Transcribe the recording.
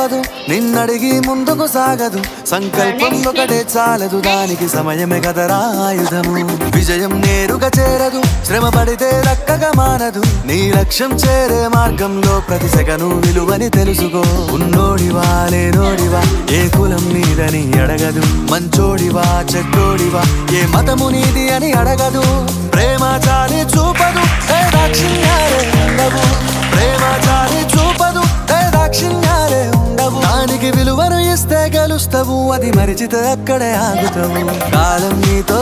తప్పదు, నిన్నడిగి ముందుకు సాగదు. సంకల్పం ఒకటే చాలదు, దానికి సమయమే కదరా ఆయుధము. విజయం నేరుగా చేరదు, శ్రమ పడితే దక్కగా మానదు. నీ లక్ష్యం చేరే మార్గంలో ప్రతి సెకను విలువని తెలుసుకో. ఉన్నోడివా లేనోడివా, ఏ కులం నీదని అడగదు. మంచోడివా చెడ్డోడివా, ఏ మతము నీది అని అడగదు. ప్రేమ చాలి చూపదు, దాక్షిణ్యాలే ఉండవు. ప్రేమ చాలి చూపదు, దాక్షిణ్యాలే ఉండవు. దానికి విలువను ఇస్తే గెలుస్తావు, అది మరిచితే అక్కడే ఆగుతావు. కాలం నీతో